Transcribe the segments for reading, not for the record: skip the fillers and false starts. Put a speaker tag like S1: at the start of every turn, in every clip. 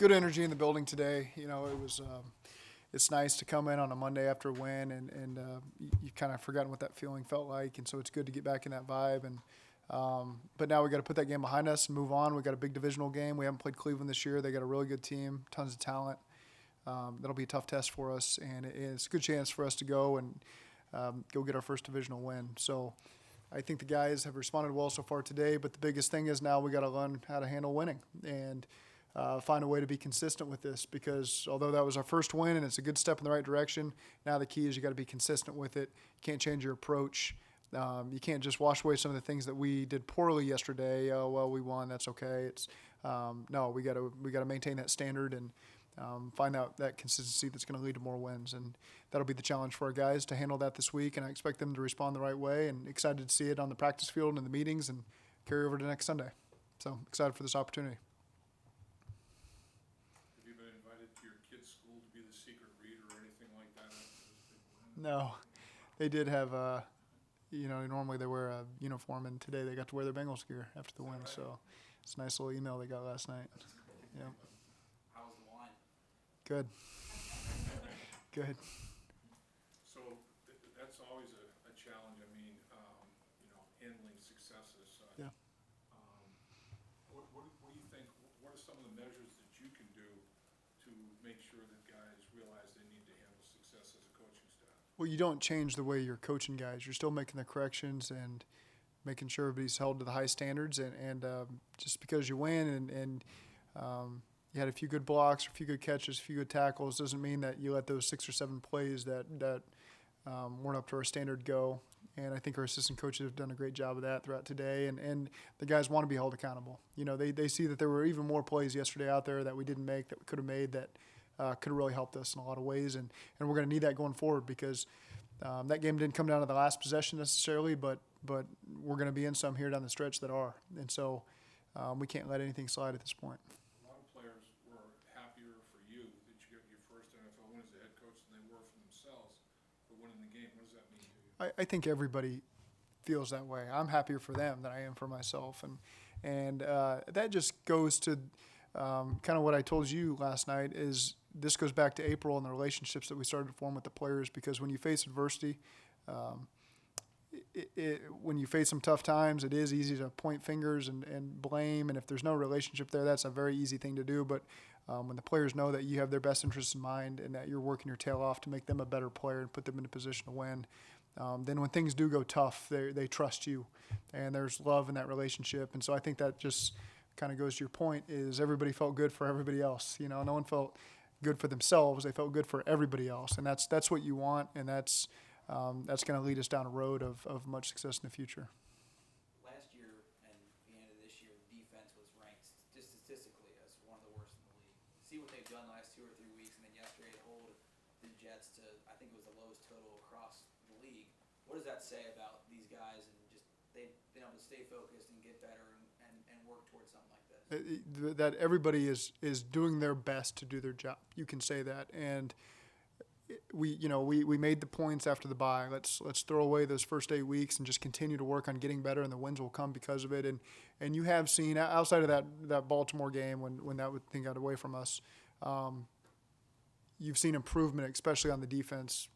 S1: good energy in the building today. It's nice to come in on a Monday after a win, and you kind of forgotten what that feeling felt like, and so it's good to get back in that vibe. But now we got to put that game behind us and move on. We got a big divisional game. We haven't played Cleveland this year. They got a really good team, tons of talent. That'll be a tough test for us, and it's a good chance for us to go and go get our first divisional win. So I think the guys have responded well so far today, but the biggest thing is now we got to learn how to handle winning and find a way to be consistent with this, because although that was our first win and it's a good step in the right direction, now the key is you got to be consistent with it. You can't change your approach. You can't just wash away some of the things that we did poorly yesterday. Oh, well, we won. That's okay. No, we got to maintain that standard and find out that consistency that's going to lead to more wins. And that'll be the challenge for our guys to handle that this week. And I expect them to respond the right way, and excited to see it on the practice field and in the meetings and carry over to next Sunday. So excited for this opportunity.
S2: Have you been invited to your kid's school to be the secret reader or anything like that?
S1: No, they did have normally they wear a uniform, and today they got to wear their Bengals gear after the win.
S2: Right.
S1: So it's a nice little email they got last night. Yeah.
S3: How was the wine?
S1: Good. Good.
S2: So that's always a challenge. I mean, handling successes.
S1: Yeah.
S2: What do you think? What are some of the measures that you can do to make sure that guys realize they need to handle success as a coaching staff?
S1: Well, you don't change the way you're coaching guys. You're still making the corrections and making sure everybody's held to the high standards. And just because you win and you had a few good blocks, a few good catches, a few good tackles, doesn't mean that you let those 6 or 7 plays that weren't up to our standard go. And I think our assistant coaches have done a great job of that throughout today. And the guys want to be held accountable. They see that there were even more plays yesterday out there that we didn't make that we could have made that could have really helped us in a lot of ways. And we're going to need that going forward, because that game didn't come down to the last possession necessarily, but we're going to be in some here down the stretch that are. And so we can't let anything slide at this point.
S2: A lot of players were happier for you that you got your first NFL win as a head coach than they were for themselves for winning the game. What does that mean to you?
S1: I think everybody feels that way. I'm happier for them than I am for myself, and that just goes to kind of what I told you last night. Is this goes back to April and the relationships that we started to form with the players, because when you face adversity, when you face some tough times, it is easy to point fingers and blame, and if there's no relationship there, that's a very easy thing to do. But when the players know that you have their best interests in mind and that you're working your tail off to make them a better player and put them in a position to win, then when things do go tough, they trust you, and there's love in that relationship. And so I think that just kind of goes to your point, is everybody felt good for everybody else. No one felt good for themselves. They felt good for everybody else, and that's what you want, and that's going to lead us down a road of much success in the future.
S3: Last year and the end of this year, the defense was ranked just statistically as one of the worst in the league. See what they've done the last 2 or 3 weeks, and then yesterday to hold the Jets to, I think it was the lowest total across the league. What does that say about these guys and just they've been able to stay focused and get better and work towards something like this?
S1: That everybody is doing their best to do their job. You can say that. And we made the points after the bye. Let's throw away those first 8 weeks and just continue to work on getting better, and the wins will come because of it. And you have seen, outside of that Baltimore game when that thing got away from us, you've seen improvement, especially on the defense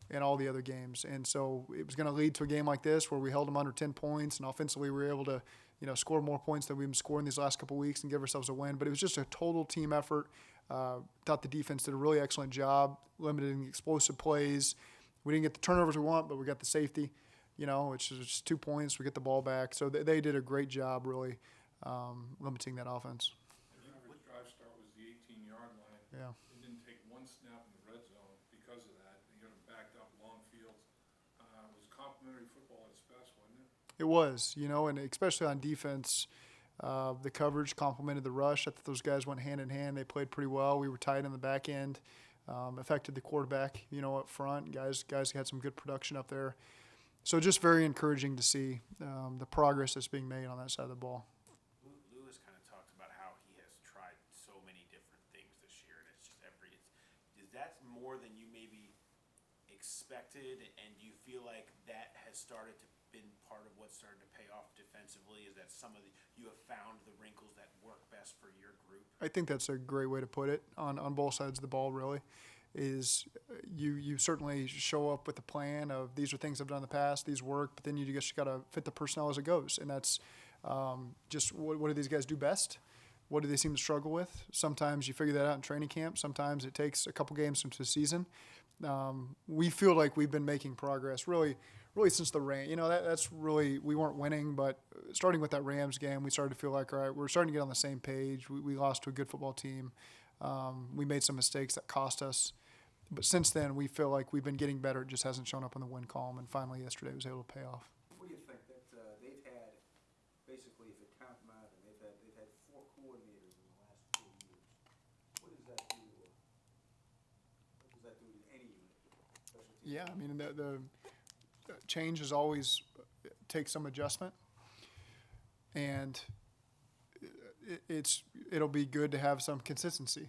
S1: in all the other games. And so it was going to lead to a game like this where we held them under 10 points, and offensively we were able to score more points than we've been scoring these last couple of weeks and give ourselves a win. But it was just a total team effort. Thought the defense did a really excellent job limiting the explosive plays. We didn't get the turnovers we want, but we got the safety, which is just 2 points. We get the ball back. So they did a great job really limiting that offense.
S2: Their average drive start was the 18-yard line.
S1: Yeah.
S2: It didn't take one snap in the red zone because of that. They got them backed up long fields. It was complimentary football at its best, wasn't it?
S1: It was, and especially on defense, the coverage complemented the rush. I thought those guys went hand in hand. They played pretty well. We were tight on the back end, affected the quarterback, up front. Guys had some good production up there. So just very encouraging to see the progress that's being made on that side of the ball.
S4: Lewis kind of talks about how he has tried so many different things this year, and it's just is that more than you maybe expected, and do you feel like that has started to been part of what started to pay off defensively? Is that you have found the wrinkles that work best for your group?
S1: I think that's a great way to put it on both sides of the ball, really. Is you certainly show up with a plan of these are things I've done in the past, these work, but then you just got to fit the personnel as it goes. And that's just what do these guys do best? What do they seem to struggle with? Sometimes you figure that out in training camp. Sometimes it takes a couple games into the season. We feel like we've been making progress really since the Rams. That's really, we weren't winning, but starting with that Rams game, we started to feel like, all right, we're starting to get on the same page. We lost to a good football team. We made some mistakes that cost us. But since then, we feel like we've been getting better. It just hasn't shown up in the win column, and finally yesterday was able to pay off.
S5: What do you think that they've had, basically, if you count them out, they've had 4 coordinators in the last 4 years. What does that do? What does that do to any unit? Special teams?
S1: Yeah, I mean, the change is always take some adjustment, and it'll be good to have some consistency,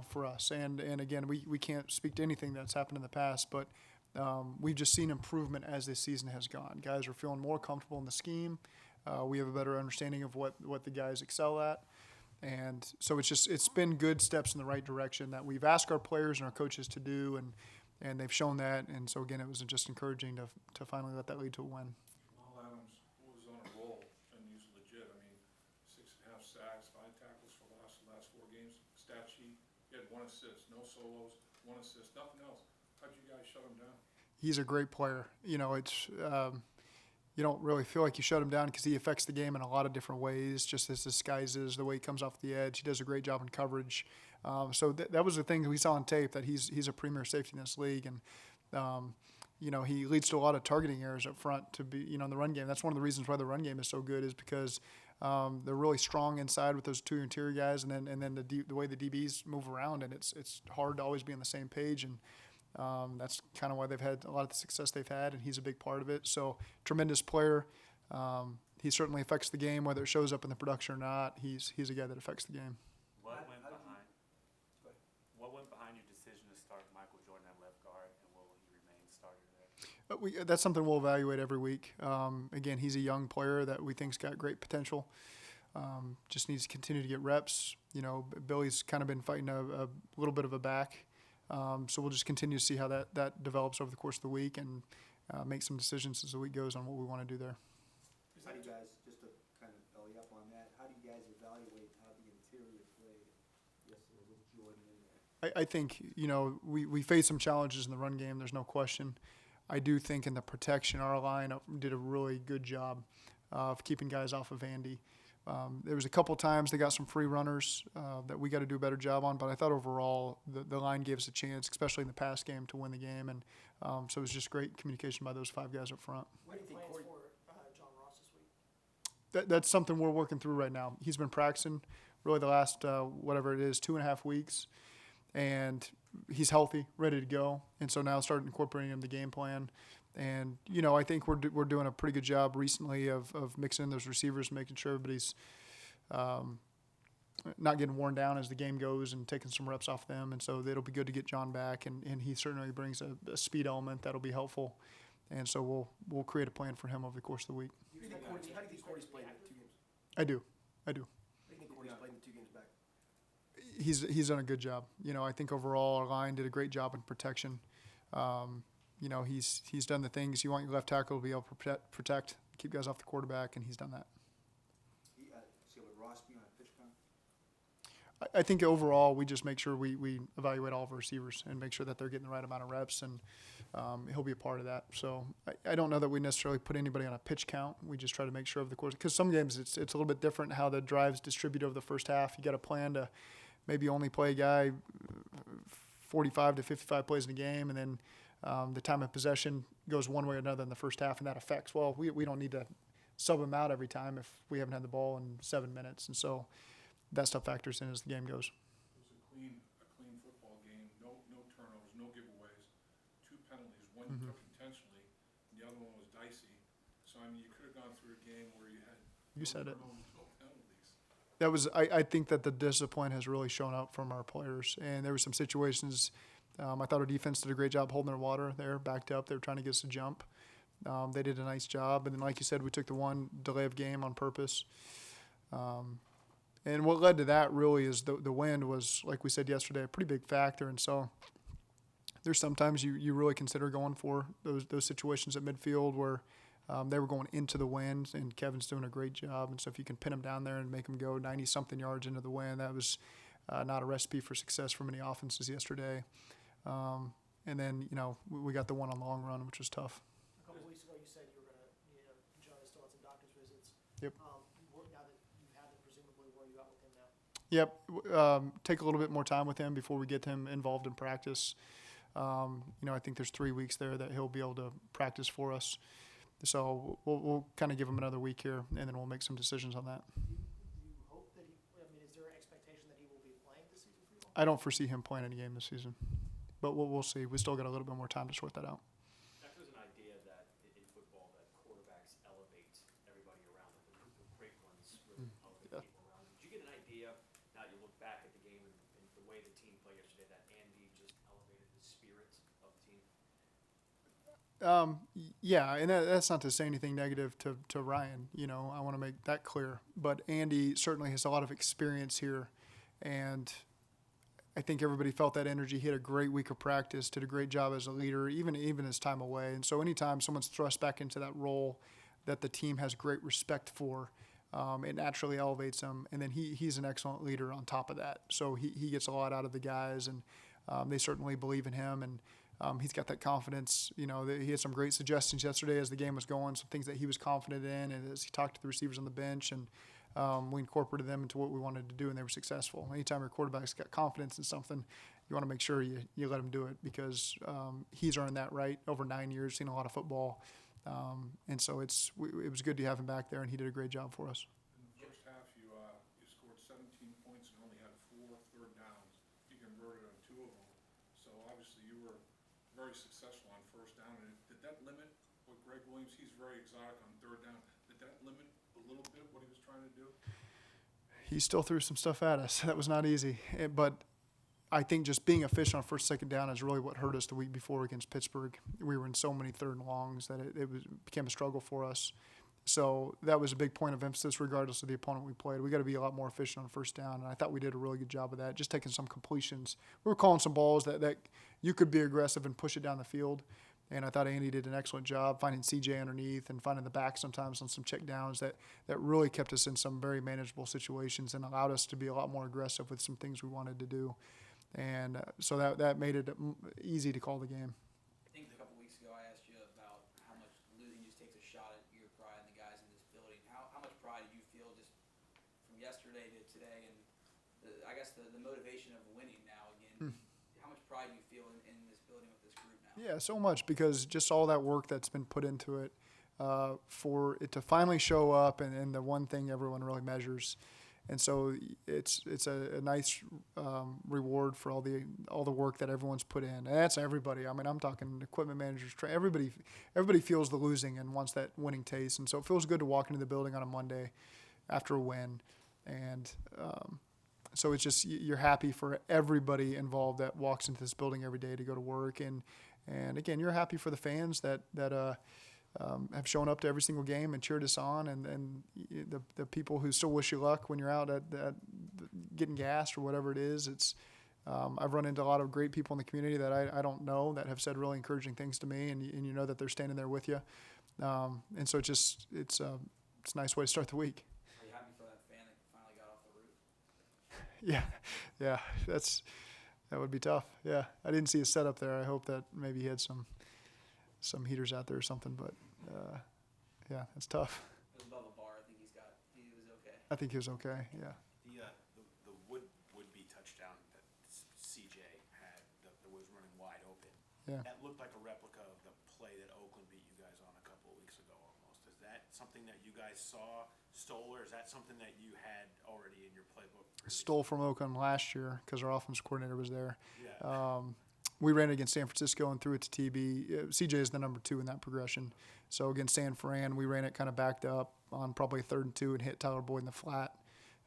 S1: for us. And again, we can't speak to anything that's happened in the past, but we've just seen improvement as this season has gone. Guys are feeling more comfortable in the scheme. We have a better understanding of what the guys excel at. And so it's been good steps in the right direction that we've asked our players and our coaches to do, and they've shown that. And so again, it was just encouraging to finally let that lead to a win.
S2: Jamal Adams was on a roll, and he's legit. I mean, 6.5 sacks, 5 tackles for the last 4 games. Stat sheet, he had 1 assist, no solos, 1 assist, nothing else. How'd you guys shut him down?
S1: He's a great player. It's you don't really feel like you shut him down because he affects the game in a lot of different ways, just as disguises the way he comes off the edge. He does a great job in coverage. So that was the thing that we saw on tape, that he's a premier safety in this league. And, he leads to a lot of targeting errors up front to be, in the run game. That's one of the reasons why the run game is so good, is because they're really strong inside with those 2 interior guys, and then the way the DBs move around, and it's hard to always be on the same page. And that's kind of why they've had a lot of the success they've had, and he's a big part of it. So tremendous player. He certainly affects the game, whether it shows up in the production or not. He's a guy that affects the game.
S4: What went behind your decision to start Michael Jordan at left guard, and will he remain starter there?
S1: That's something we'll evaluate every week. Again, he's a young player that we think's got great potential. Just needs to continue to get reps. Billy's kind of been fighting a little bit of a back. So we'll just continue to see how that develops over the course of the week, and make some decisions as the week goes on what we want to do there.
S5: How do you guys, just to kind of belly up on that, how do you guys evaluate how the interior played yesterday with Jordan in there?
S1: I think, we faced some challenges in the run game. There's no question. I do think in the protection, our line did a really good job of keeping guys off of Andy. There was a couple times they got some free runners that we got to do a better job on, but I thought overall the line gave us a chance, especially in the pass game, to win the game. And so it was just great communication by those 5 guys up front.
S6: What do you think for John Ross this week?
S1: That's something we're working through right now. He's been practicing really the last, 2.5 weeks, and he's healthy, ready to go. And so now starting incorporating him in the game plan. And, I think we're doing a pretty good job recently of mixing in those receivers, making sure everybody's not getting worn down as the game goes, and taking some reps off them. And so it'll be good to get John back, and he certainly brings a speed element that'll be helpful. And so we'll create a plan for him over the course of the week.
S6: How do you think Cordy's played in the 2 games?
S1: I do.
S6: How do you think Cordy's played in the 2 games back?
S1: He's done a good job. I think overall our line did a great job in protection. He's done the things you want your left tackle to be able to protect, keep guys off the quarterback, and he's done that.
S5: So would Ross be on a pitch count?
S1: I think overall we just make sure we evaluate all of our receivers and make sure that they're getting the right amount of reps, and he'll be a part of that. So I don't know that we necessarily put anybody on a pitch count. We just try to make sure of the course, because some games it's a little bit different how the drives distribute over the first half. You got to plan to maybe only play a guy 45 to 55 plays in a game, and then the time of possession goes one way or another in the first half, and that affects. Well, we don't need to sub him out every time if we haven't had the ball in 7 minutes, and so that stuff factors in as the game goes.
S2: It was a clean football game, no turnovers, no giveaways, 2 penalties, one you took intentionally, and the other one was dicey. So, you could have gone through a game where you had
S1: You said it.
S2: no penalties.
S1: That was I think that the discipline has really shown up from our players, and there were some situations. I thought our defense did a great job holding their water there, backed up. They were trying to get us to jump. They did a nice job. And then, like you said, we took the one delay of game on purpose. And what led to that really is the wind was, like we said yesterday, a pretty big factor. And so there's sometimes you really consider going for those situations at midfield where they were going into the wind, and Kevin's doing a great job. And so if you can pin them down there and make them go 90-something yards into the wind, that was not a recipe for success for many offenses yesterday. And then, we got the one on the long run, which was tough.
S6: A couple weeks ago, you said you were gonna, John still had some doctor's visits.
S1: Yep.
S6: Now that you have them, presumably, where are you at with him now?
S1: Yep. Take a little bit more time with him before we get him involved in practice. I think there's 3 weeks there that he'll be able to practice for us. So we'll kind of give him another week here, and then we'll make some decisions on that.
S6: Do you hope that is there an expectation that he will be playing this season for you all?
S1: I don't foresee him playing any game this season, but we'll see. We still got a little bit more time to sort that out.
S7: There's an idea that in football that quarterbacks elevate everybody around them. The great ones really elevate people around them. Did you get an idea, now you look back at the game and the way the team played yesterday, that Andy just elevated the spirit of the team?
S1: Yeah, and that's not to say anything negative to Ryan. I want to make that clear. But Andy certainly has a lot of experience here, and I think everybody felt that energy. He had a great week of practice, did a great job as a leader, even his time away. And so anytime someone's thrust back into that role that the team has great respect for, it naturally elevates him. And then he's an excellent leader on top of that. So he gets a lot out of the guys, and they certainly believe in him. And he's got that confidence. He had some great suggestions yesterday as the game was going, some things that he was confident in, and as he talked to the receivers on the bench, and we incorporated them into what we wanted to do, and they were successful. Anytime your quarterback's got confidence in something, you want to make sure you let him do it, because he's earned that right over 9 years, seen a lot of football. And so it was good to have him back there, and he did a great job for us.
S2: In the first half, you scored 17 points and only had 4 third downs. You converted on 2 of them. So obviously you were very successful on first down. And did that limit what Greg Williams, he's very exotic on third down, did that limit a little bit what he was trying to do?
S1: He still threw some stuff at us. That was not easy. But I think just being efficient on first, second down is really what hurt us the week before against Pittsburgh. We were in so many third and longs that it became a struggle for us. So that was a big point of emphasis regardless of the opponent we played. We got to be a lot more efficient on first down, and I thought we did a really good job of that, just taking some completions. We were calling some balls that you could be aggressive and push it down the field, and I thought Andy did an excellent job finding CJ underneath and finding the back sometimes on some check downs that really kept us in some very manageable situations and allowed us to be a lot more aggressive with some things we wanted to do. And so that made it easy to call the game.
S3: I think a couple weeks ago I asked you about how much losing just takes a shot at your pride and the guys in this building. How much pride did you feel just from yesterday to today, and the motivation of winning now again? How much pride do you feel in this building with this group now?
S1: Yeah, so much, because just all that work that's been put into it, for it to finally show up, and the one thing everyone really measures. And so it's a nice reward for all the work that everyone's put in. And that's everybody. I mean, I'm talking equipment managers, everybody feels the losing and wants that winning taste. And so it feels good to walk into the building on a Monday after a win. And so it's just, you're happy for everybody involved that walks into this building every day to go to work. And again, you're happy for the fans that have shown up to every single game and cheered us on, and the people who still wish you luck when you're out at getting gassed or whatever it is. It's I've run into a lot of great people in the community that I don't know that have said really encouraging things to me, and you know that they're standing there with you. And so it's a nice way to start the week.
S3: Are you happy for that fan that finally got off the roof?
S1: Yeah, that would be tough. Yeah, I didn't see his setup there. I hope that maybe he had some heaters out there or something, but yeah, it's tough.
S3: It was above a bar. I think he was okay.
S1: I think he was okay. Yeah.
S4: The would-be touchdown that CJ had that was running wide open.
S1: Yeah.
S4: That looked like a replica of the play that Oakland beat you guys on a couple of weeks ago almost. Is that something that you guys stole, or is that something that you had already in your playbook previously?
S1: Stole from Oakland last year because our offense coordinator was there.
S4: Yeah.
S1: We ran it against San Francisco and threw it to TB. CJ is the number 2 in that progression. So against San Fran, we ran it kind of backed up on probably 3rd and 2 and hit Tyler Boyd in the flat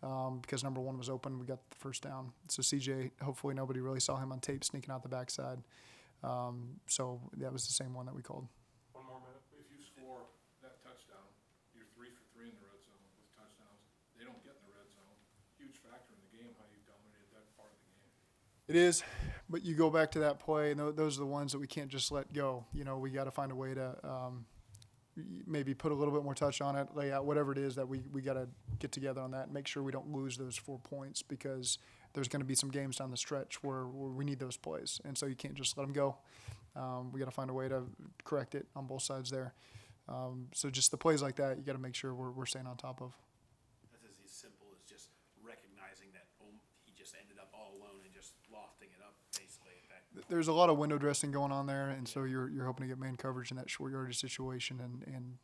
S1: because number 1 was open. We got the first down. So CJ, hopefully nobody really saw him on tape sneaking out the backside. So that was the same one that we called.
S2: One more minute. If you
S1: It is, but you go back to that play, and those are the ones that we can't just let go. You know, we got to find a way to maybe put a little bit more touch on it, lay out whatever it is that we got to get together on that and make sure we don't lose those 4 points, because there's going to be some games down the stretch where we need those plays. And so you can't just let them go. We got to find a way to correct it on both sides there. So just the plays like that, you got to make sure we're staying on top of.
S4: That's as simple as just recognizing that he just ended up all alone and just lofting it up basically at that.
S1: There's a lot of window dressing going on there, and so you're hoping to get man coverage in that short yardage situation, and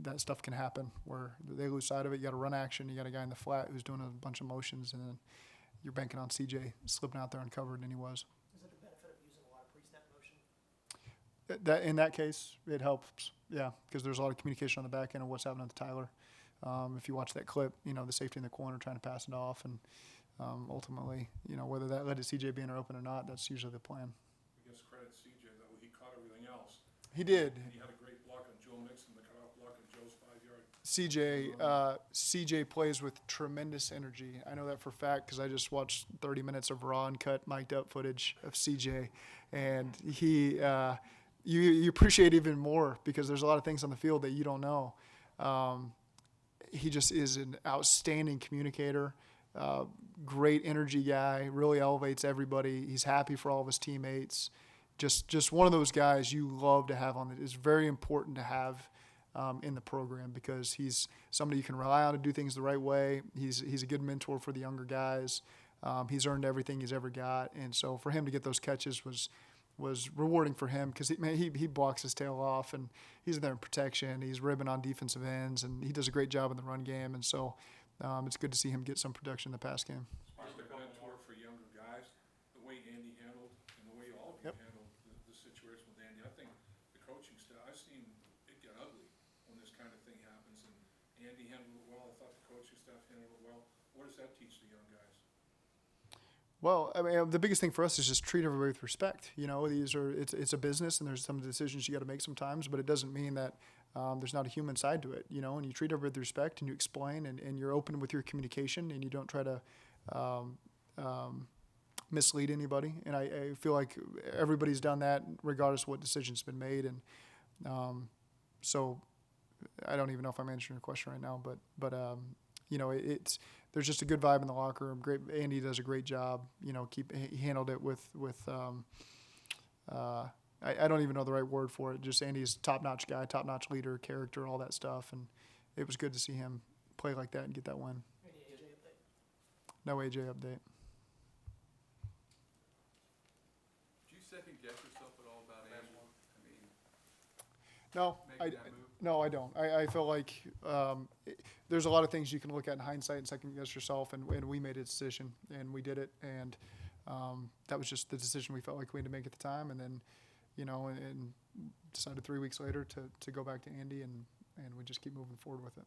S1: that stuff can happen where they lose sight of it. You got to run action. You got a guy in the flat who's doing a bunch of motions, and then you're banking on CJ slipping out there uncovered, and he was.
S6: Is it the benefit of using a lot of pre-snap motion?
S1: That in that case, it helps, yeah, because there's a lot of communication on the back end of what's happening to Tyler. If you watch that clip, you know, the safety in the corner trying to pass it off, and ultimately, you know, whether that led to CJ being open or not, that's usually the plan.
S2: I guess credit CJ, though, he caught everything else.
S1: He did.
S2: He had a great block on Joe Mixon, the cutoff block on Joe's 5-yard.
S1: CJ plays with tremendous energy. I know that for a fact because I just watched 30 minutes of raw and cut, mic'd up footage of CJ, and he, you appreciate even more because there's a lot of things on the field that you don't know. He just is an outstanding communicator, great energy guy, really elevates everybody. He's happy for all of his teammates. Just one of those guys you love to have on it. It's very important to have in the program because he's somebody you can rely on to do things the right way. He's a good mentor for the younger guys. He's earned everything he's ever got, and so for him to get those catches was rewarding for him because he blocks his tail off and he's in there in protection. He's ribbing on defensive ends and he does a great job in the run game. And so it's good to see him get some production in the pass game.
S2: Just a mentor for younger guys, the way Andy handled and the way all of you handled the situation with Andy. I think the coaching staff, I've seen it get ugly when this kind of thing happens, and Andy handled it well. I thought the coaching staff handled it well. What does that teach the young guys?
S1: Well, I mean, the biggest thing for us is just treat everybody with respect. You know, it's a business, and there's some decisions you got to make sometimes, but it doesn't mean that there's not a human side to it. You know, and you treat everybody with respect, and you explain, and you're open with your communication, and you don't try to mislead anybody. And I feel like everybody's done that, regardless of what decision's been made. And so, I don't even know if I'm answering your question right now, but you know, there's just a good vibe in the locker room. Great, Andy does a great job. You know, he handled it with I don't even know the right word for it. Just Andy's top-notch guy, top-notch leader, character, all that stuff, and it was good to see him play like that and get that win.
S6: Any AJ update?
S1: No AJ update.
S8: Did you second guess yourself at all about Andy? I mean,
S1: No,
S8: making that move?
S1: No, I don't. I feel like there's a lot of things you can look at in hindsight and second guess yourself, and we made a decision, and we did it, and that was just the decision we felt like we had to make at the time, and then, you know, and decided 3 weeks later to go back to Andy, and we just keep moving forward with it.